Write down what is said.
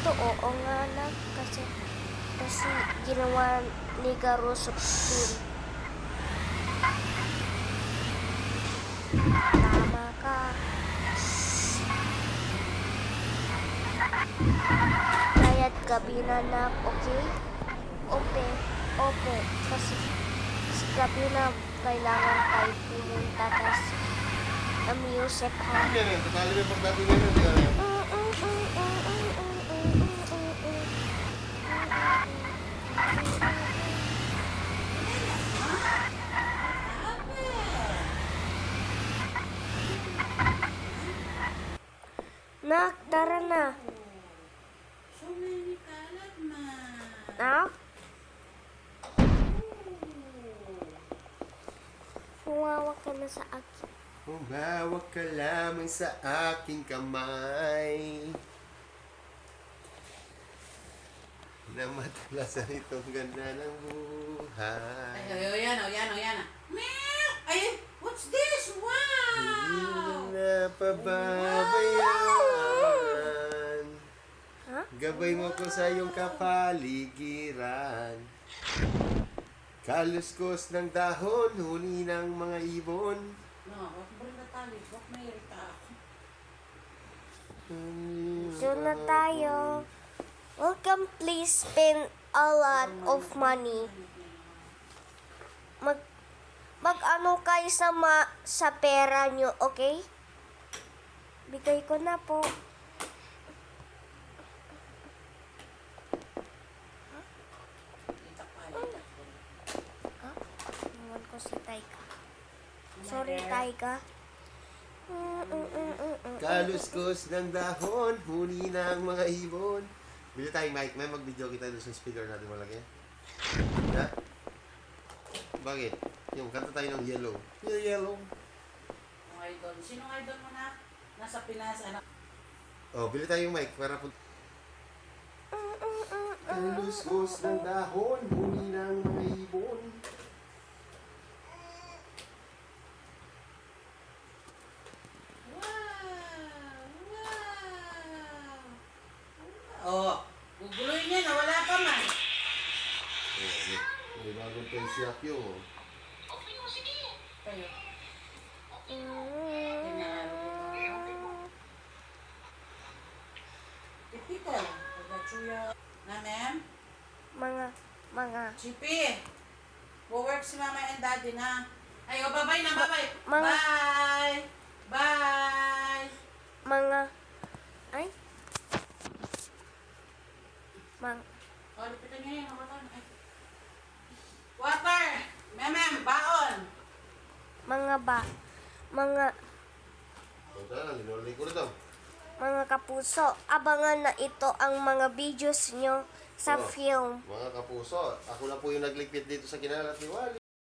dito, oo nga na, kasi ginawa ni Garuso dun. Tama ka. Kaya't gabi na nak, okay? Ope, kasi gabi na kailangan tayo pumunta, tas music ha. Tatali mo pagdating ngayon. Nak, tara na. So many kalat, ma. Nak? Humawak ka na sa akin. Humawak ka lamang sa aking kamay. Namatulasan itong ganda ng buhay. Ay, yan. Meow! Ay, what's this? Hindi Wow! na pababayaan. Ha? Gabay mo ko sa iyong kapaligiran. Kaluskos ng dahon, huni ng mga ibon. No, wag mo rin natali. Wag may irita ako. Doon na tayo. Welcome, please spend a lot of money. Mag-ano kayo sa pera nyo, okay? Bigay ko na po. Iwan ko si Taika. Sorry, Taika. Kaluskos ng dahon, huni ng mga ibon. Bili tayong mic, may mag-video kita doon sa speaker natin malaki. Ha? Bakit? Yung kanta tayo ng Yellow. Yellow. Ang idol. Sinong idol mo na? Nasa Pinas, anak. Oh, bili tayong mic para po. Kaluskos ng dahon, huni ng mga ibon. Wow! Oh, guguloy niya na wala pa man. May bagong pensiyak yun. Kayo. Typical. Pagkachuya. Na, ma'am? Mga Chippy. Wo-work si mama and daddy na. Ay, oh, bye-bye na, bye-bye. Mga- Bye! Bye! ay? Oh, lipitan niyo yun. Water. Ay. Water! Ma'am, baon! Mga kapuso, abangan na ito ang mga videos nyo sa film. Mga kapuso, ako na po yung nagligpit dito sa Kinalat ni Wally.